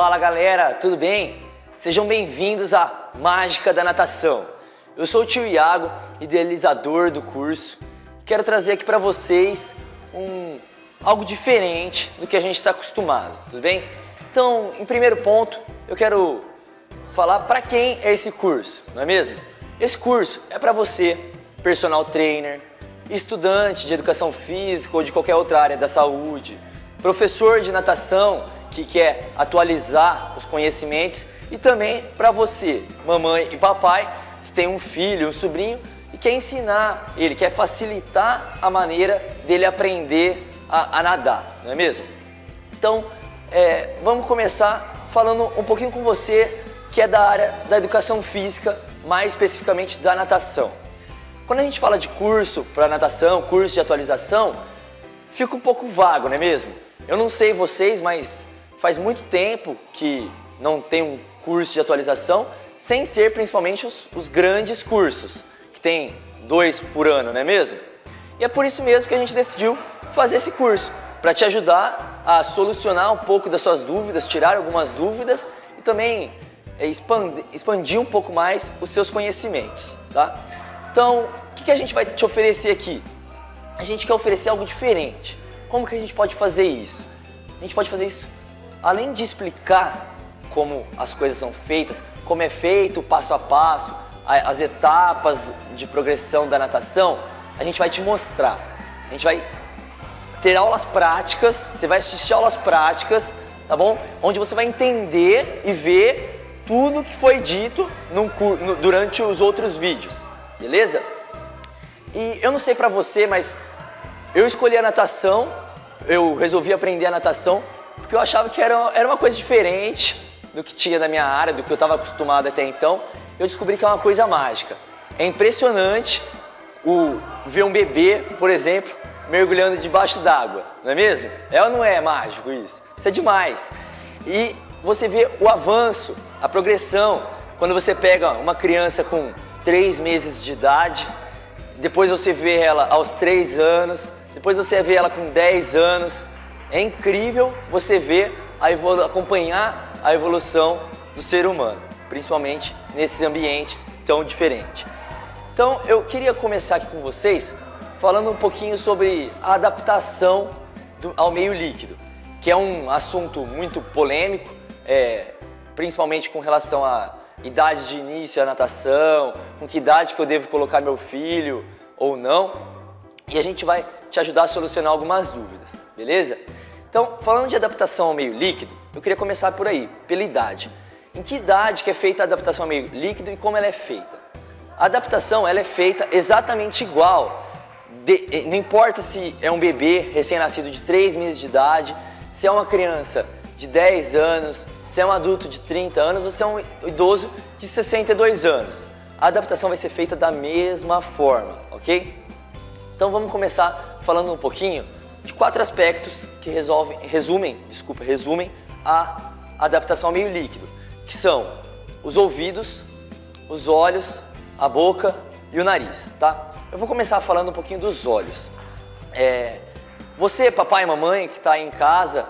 Fala galera, tudo bem? Sejam bem-vindos à Mágica da Natação. Eu sou o tio Iago, idealizador do curso. Quero trazer aqui para vocês algo diferente do que a gente está acostumado, tudo bem? Então, em primeiro ponto, eu quero falar para quem é esse curso, não é mesmo? Esse curso é para você, personal trainer, estudante de educação física ou de qualquer outra área da saúde, professor de natação que quer atualizar os conhecimentos e também para você, mamãe e papai, que tem um filho, um sobrinho e quer ensinar ele, quer facilitar a maneira dele aprender a nadar, não é mesmo? Então, vamos começar falando um pouquinho com você que é da área da educação física, mais especificamente da natação. Quando a gente fala de curso para natação, curso de atualização, fica um pouco vago, não é mesmo? Eu não sei vocês, mas faz muito tempo que não tem um curso de atualização, sem ser principalmente os grandes cursos, que tem 2 por ano, não é mesmo? E é por isso mesmo que a gente decidiu fazer esse curso, para te ajudar a solucionar um pouco das suas dúvidas, tirar algumas dúvidas e também expandir um pouco mais os seus conhecimentos, tá? Então, o que a gente vai te oferecer aqui? A gente quer oferecer algo diferente. Como que a gente pode fazer isso? A gente pode fazer isso, além de explicar como as coisas são feitas, como é feito passo a passo, as etapas de progressão da natação, a gente vai te mostrar. A gente vai ter aulas práticas, você vai assistir aulas práticas, tá bom? Onde você vai entender e ver tudo que foi dito durante os outros vídeos, beleza? E eu não sei pra você, mas eu escolhi a natação, eu resolvi aprender a natação porque eu achava que era uma coisa diferente do que tinha na minha área, do que eu estava acostumado até então. Eu descobri que é uma coisa mágica. É impressionante ver um bebê, por exemplo, mergulhando debaixo d'água, não é mesmo? É ou não é mágico isso? Isso é demais. E você vê o avanço, a progressão, quando você pega uma criança com 3 meses de idade, depois você vê ela aos 3 anos, depois você vê ela com 10 anos. É incrível você ver, acompanhar a evolução do ser humano, principalmente nesse ambiente tão diferente. Então eu queria começar aqui com vocês falando um pouquinho sobre a adaptação ao meio líquido, que é um assunto muito polêmico, principalmente com relação à idade de início à natação, com que idade que eu devo colocar meu filho ou não, e a gente vai te ajudar a solucionar algumas dúvidas, beleza? Então, falando de adaptação ao meio líquido, eu queria começar por aí, pela idade. Em que idade que é feita a adaptação ao meio líquido e como ela é feita? A adaptação ela é feita exatamente igual. Não importa se é um bebê recém-nascido de 3 meses de idade, se é uma criança de 10 anos, se é um adulto de 30 anos ou se é um idoso de 62 anos. A adaptação vai ser feita da mesma forma, ok? Então vamos começar falando um pouquinho de 4 aspectos que resumem a adaptação ao meio líquido, que são os ouvidos, os olhos, a boca e o nariz, tá? Eu vou começar falando um pouquinho dos olhos. Você, papai e mamãe que está aí em casa,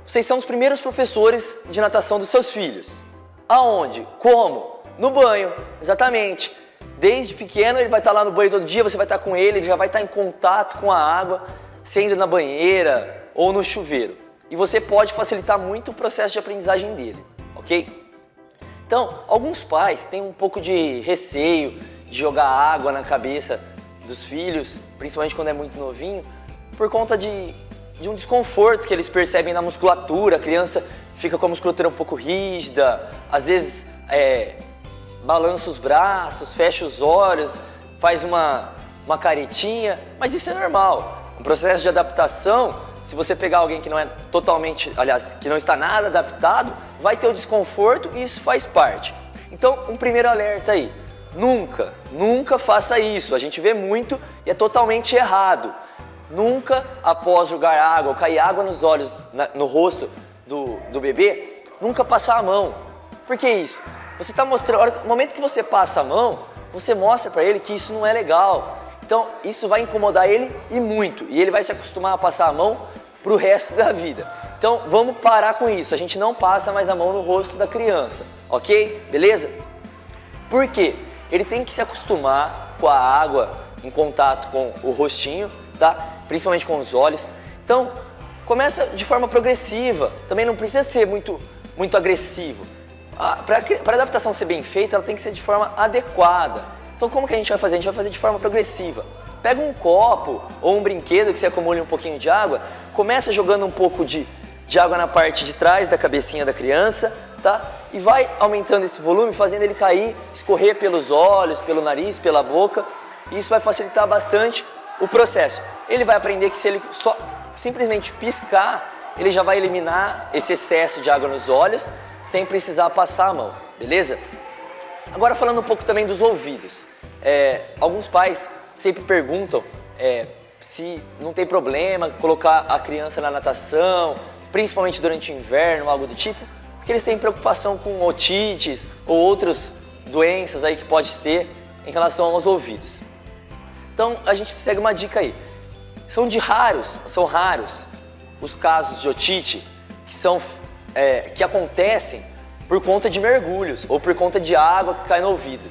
vocês são os primeiros professores de natação dos seus filhos. Aonde? Como? No banho, exatamente. Desde pequeno ele vai estar lá no banho todo dia, você vai estar com ele já vai estar em contato com a água, sendo na banheira ou no chuveiro. E você pode facilitar muito o processo de aprendizagem dele, ok? Então, alguns pais têm um pouco de receio de jogar água na cabeça dos filhos, principalmente quando é muito novinho, por conta de um desconforto que eles percebem na musculatura. A criança fica com a musculatura um pouco rígida, às vezes balança os braços, fecha os olhos, faz uma caretinha, mas isso é normal. Um processo de adaptação, se você pegar alguém que não é totalmente, aliás, que não está nada adaptado, vai ter o desconforto e isso faz parte. Então, um primeiro alerta aí, nunca faça isso. A gente vê muito e é totalmente errado. Nunca, após jogar água ou cair água nos olhos, no rosto do bebê, nunca passar a mão. Por que isso? Você está mostrando, no momento que você passa a mão, você mostra para ele que isso não é legal. Então, isso vai incomodar ele e muito. E ele vai se acostumar a passar a mão para o resto da vida. Então vamos parar com isso, a gente não passa mais a mão no rosto da criança, ok? Beleza? Por quê? Ele tem que se acostumar com a água em contato com o rostinho, tá? Principalmente com os olhos. Então, começa de forma progressiva, também não precisa ser muito agressivo. Para a adaptação ser bem feita, ela tem que ser de forma adequada. Então, como que a gente vai fazer? A gente vai fazer de forma progressiva. Pega um copo ou um brinquedo que você acumule um pouquinho de água, começa jogando um pouco de água na parte de trás da cabecinha da criança, tá? E vai aumentando esse volume, fazendo ele cair, escorrer pelos olhos, pelo nariz, pela boca. E isso vai facilitar bastante o processo. Ele vai aprender que se ele só simplesmente piscar, ele já vai eliminar esse excesso de água nos olhos, sem precisar passar a mão, beleza? Agora falando um pouco também dos ouvidos. Alguns pais sempre perguntam se não tem problema colocar a criança na natação, principalmente durante o inverno, algo do tipo, porque eles têm preocupação com otites ou outras doenças aí que pode ter em relação aos ouvidos. Então a gente segue uma dica aí. São raros os casos de otite que acontecem por conta de mergulhos ou por conta de água que cai no ouvido.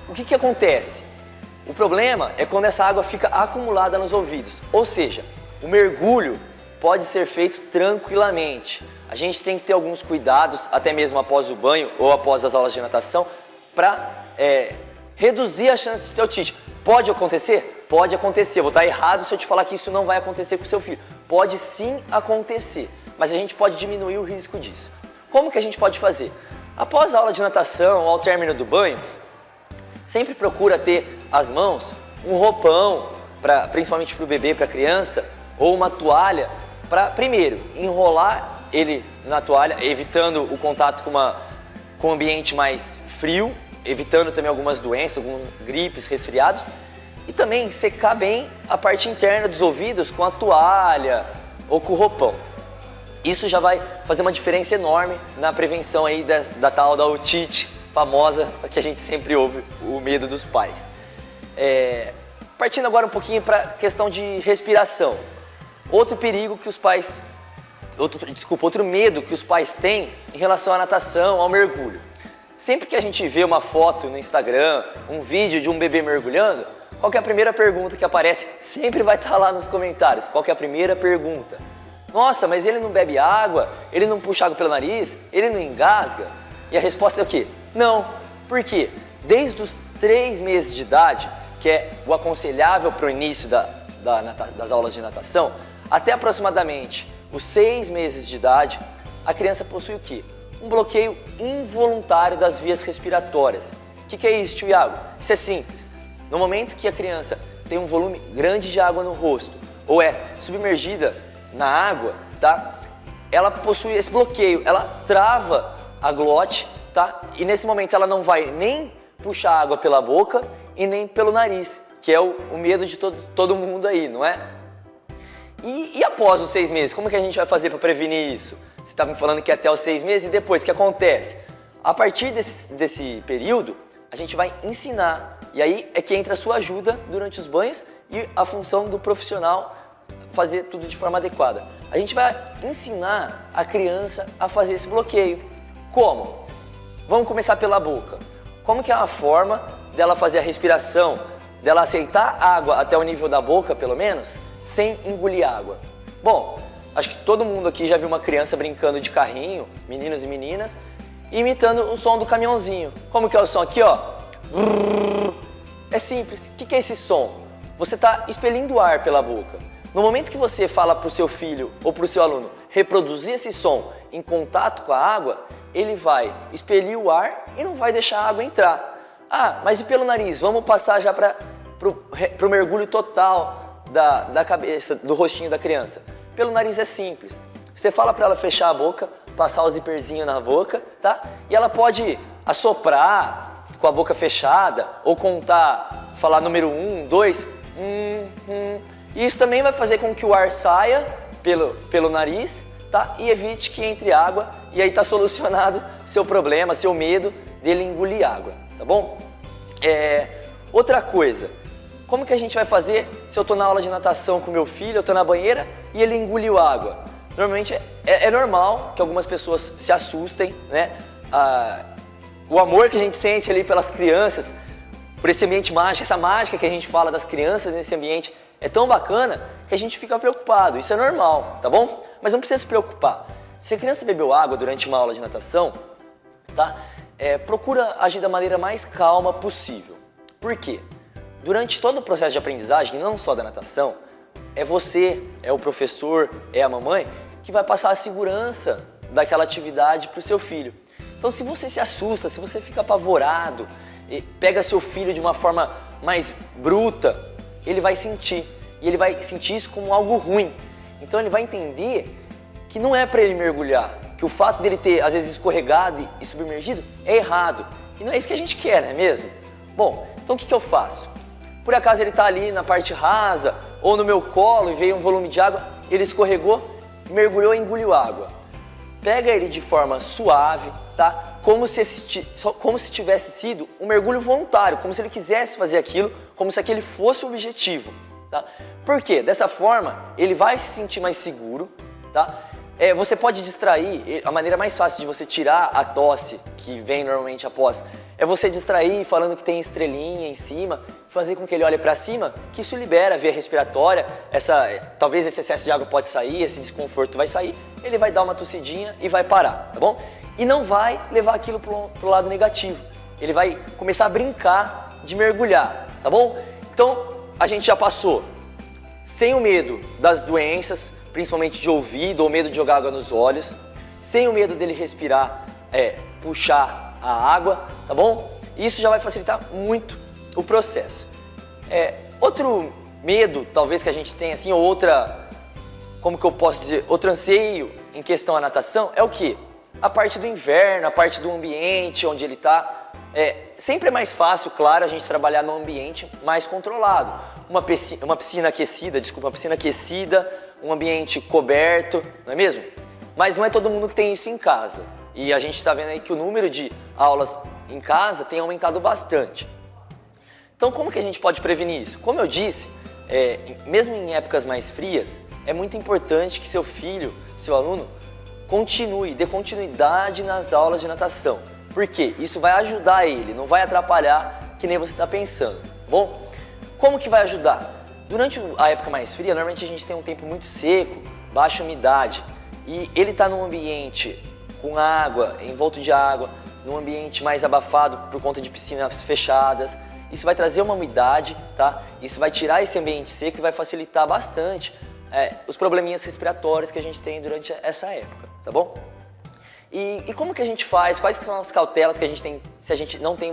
O que acontece? O problema é quando essa água fica acumulada nos ouvidos, ou seja, o mergulho pode ser feito tranquilamente. A gente tem que ter alguns cuidados, até mesmo após o banho ou após as aulas de natação, para reduzir a chance de ter otite. Pode acontecer? Pode acontecer. Eu vou estar errado se eu te falar que isso não vai acontecer com o seu filho. Pode sim acontecer, mas a gente pode diminuir o risco disso. Como que a gente pode fazer? Após a aula de natação ou ao término do banho, sempre procura ter as mãos um roupão, principalmente para o bebê, para a criança, ou uma toalha, para primeiro enrolar ele na toalha, evitando o contato com um ambiente mais frio, evitando também algumas doenças, algumas gripes, resfriados, e também secar bem a parte interna dos ouvidos com a toalha ou com o roupão. Isso já vai fazer uma diferença enorme na prevenção aí da tal da otite famosa, que a gente sempre ouve o medo dos pais. Partindo agora um pouquinho para a questão de respiração. Outro perigo que os pais, outro medo que os pais têm em relação à natação, ao mergulho. Sempre que a gente vê uma foto no Instagram, um vídeo de um bebê mergulhando, qual que é a primeira pergunta que aparece? Sempre vai estar lá nos comentários. Qual que é a primeira pergunta? Nossa, mas ele não bebe água? Ele não puxa água pelo nariz? Ele não engasga? E a resposta é o quê? Não. Por quê? Desde os 3 meses de idade, que é o aconselhável para o início das aulas de natação, até aproximadamente os 6 meses de idade, a criança possui o quê? Um bloqueio involuntário das vias respiratórias. O que é isso, tio Iago? Isso é simples. No momento que a criança tem um volume grande de água no rosto ou é submergida na água, tá? Ela possui esse bloqueio, ela trava a glote, tá? E nesse momento ela não vai nem puxar água pela boca e nem pelo nariz, que é o medo de todo mundo aí, não é? E após os 6 meses, como que a gente vai fazer para prevenir isso? Você estava me falando que é até os 6 meses e depois, o que acontece? A partir desse período, a gente vai ensinar, e aí é que entra a sua ajuda durante os banhos e a função do profissional fazer tudo de forma adequada. A gente vai ensinar a criança a fazer esse bloqueio. Como? Vamos começar pela boca. Como que é a forma dela fazer a respiração, dela aceitar água até o nível da boca, pelo menos, sem engolir água? Bom, acho que todo mundo aqui já viu uma criança brincando de carrinho, meninos e meninas, imitando o som do caminhãozinho. Como que é o som aqui, ó? É simples. O que é esse som? Você está expelindo ar pela boca. No momento que você fala para o seu filho ou para o seu aluno reproduzir esse som em contato com a água, ele vai expelir o ar e não vai deixar a água entrar. Ah, mas e pelo nariz? Vamos passar já para o mergulho total da cabeça, do rostinho da criança. Pelo nariz é simples. Você fala para ela fechar a boca, passar o zíperzinho na boca, tá? E ela pode assoprar com a boca fechada ou contar, falar número 1, 2, E isso também vai fazer com que o ar saia pelo nariz, tá? E evite que entre água, e aí está solucionado seu problema, seu medo dele engolir água, tá bom? Outra coisa, como que a gente vai fazer se eu estou na aula de natação com meu filho, eu estou na banheira e ele engoliu água? Normalmente é normal que algumas pessoas se assustem, né? O amor que a gente sente ali pelas crianças, por esse ambiente mágico, essa mágica que a gente fala das crianças nesse ambiente é tão bacana que a gente fica preocupado. Isso é normal, tá bom? Mas não precisa se preocupar. Se a criança bebeu água durante uma aula de natação, tá? Procura agir da maneira mais calma possível. Por quê? Durante todo o processo de aprendizagem, não só da natação, é você, é o professor, é a mamãe que vai passar a segurança daquela atividade para o seu filho. Então, se você se assusta, se você fica apavorado, pega seu filho de uma forma mais bruta, ele vai sentir. E ele vai sentir isso como algo ruim. Então, ele vai entender que não é para ele mergulhar, que o fato dele ter, às vezes, escorregado e submergido é errado. E não é isso que a gente quer, não é mesmo? Bom, então o que eu faço? Por acaso ele está ali na parte rasa ou no meu colo e veio um volume de água, ele escorregou, mergulhou e engoliu água. Pega ele de forma suave, tá? Como se tivesse sido um mergulho voluntário, como se ele quisesse fazer aquilo, como se aquele fosse o objetivo, tá? Por quê? Dessa forma, ele vai se sentir mais seguro, tá? Você pode distrair, a maneira mais fácil de você tirar a tosse que vem normalmente após, é você distrair falando que tem estrelinha em cima, fazer com que ele olhe para cima, que isso libera a via respiratória, talvez esse excesso de água pode sair, esse desconforto vai sair, ele vai dar uma tossidinha e vai parar, tá bom? E não vai levar aquilo pro lado negativo, ele vai começar a brincar de mergulhar, tá bom? Então, a gente já passou sem o medo das doenças, principalmente de ouvido ou medo de jogar água nos olhos, sem o medo dele respirar, puxar a água, tá bom? Isso já vai facilitar muito o processo. Outro medo, talvez, que a gente tem, assim, ou como que eu posso dizer, outro anseio em questão à natação é o quê? A parte do inverno, a parte do ambiente onde ele está. Sempre é mais fácil, claro, a gente trabalhar num ambiente mais controlado. Uma piscina aquecida, um ambiente coberto, não é mesmo? Mas não é todo mundo que tem isso em casa. E a gente está vendo aí que o número de aulas em casa tem aumentado bastante. Então, como que a gente pode prevenir isso? Como eu disse, mesmo em épocas mais frias, é muito importante que seu filho, seu aluno, dê continuidade nas aulas de natação. Por quê? Isso vai ajudar ele, não vai atrapalhar que nem você está pensando. Bom, como que vai ajudar? Durante a época mais fria, normalmente a gente tem um tempo muito seco, baixa umidade, e ele está num ambiente com água, envolto de água, num ambiente mais abafado por conta de piscinas fechadas. Isso vai trazer uma umidade, tá? Isso vai tirar esse ambiente seco e vai facilitar bastante os probleminhas respiratórios que a gente tem durante essa época, tá bom? E como que a gente faz? Quais que são as cautelas que a gente tem se a gente não tem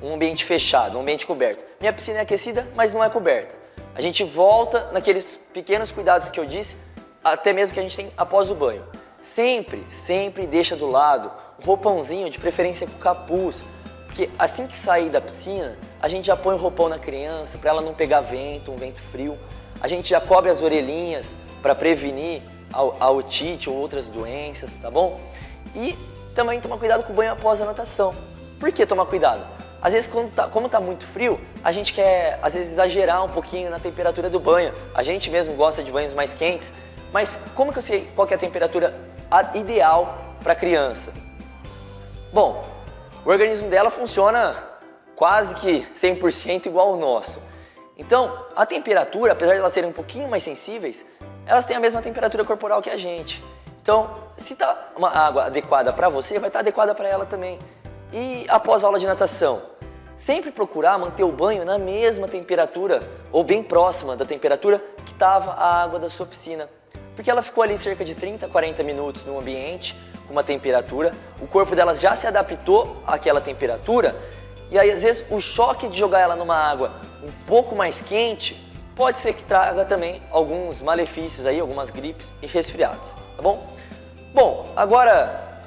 um ambiente fechado, um ambiente coberto? Minha piscina é aquecida, mas não é coberta. A gente volta naqueles pequenos cuidados que eu disse, até mesmo que a gente tem após o banho. Sempre deixa do lado um roupãozinho, de preferência com capuz, porque assim que sair da piscina, a gente já põe o roupão na criança para ela não pegar vento, um vento frio. A gente já cobre as orelhinhas para prevenir a otite ou outras doenças, tá bom? E também tomar cuidado com o banho após a natação. Por que tomar cuidado? Às vezes, como tá muito frio, a gente quer, às vezes, exagerar um pouquinho na temperatura do banho. A gente mesmo gosta de banhos mais quentes, mas como que eu sei qual que é a temperatura ideal para a criança? Bom, o organismo dela funciona quase que 100% igual ao nosso. Então, a temperatura, apesar de elas serem um pouquinho mais sensíveis, elas têm a mesma temperatura corporal que a gente. Então, se está uma água adequada para você, vai estar adequada para ela também. E após a aula de natação, sempre procurar manter o banho na mesma temperatura ou bem próxima da temperatura que estava a água da sua piscina. Porque ela ficou ali cerca de 30, 40 minutos no ambiente, com uma temperatura, o corpo delas já se adaptou àquela temperatura, e aí às vezes o choque de jogar ela numa água um pouco mais quente pode ser que traga também alguns malefícios aí, algumas gripes e resfriados, tá bom? Bom, agora,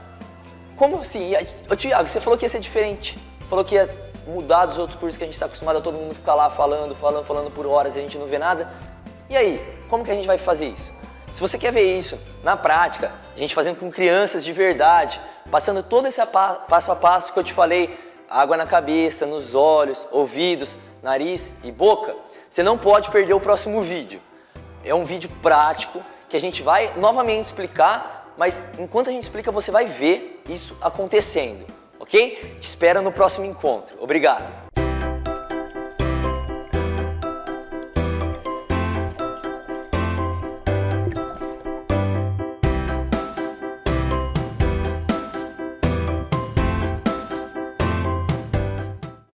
como assim? Ô Tiago, você falou que ia ser diferente, falou que ia mudar dos outros cursos que a gente está acostumado a todo mundo ficar lá falando por horas e a gente não vê nada. E aí, como que a gente vai fazer isso? Se você quer ver isso na prática, a gente fazendo com crianças de verdade, passando todo esse passo a passo que eu te falei, água na cabeça, nos olhos, ouvidos, nariz e boca, você não pode perder o próximo vídeo. É um vídeo prático que a gente vai novamente explicar, mas enquanto a gente explica, você vai ver isso acontecendo, ok? Te espero no próximo encontro. Obrigado!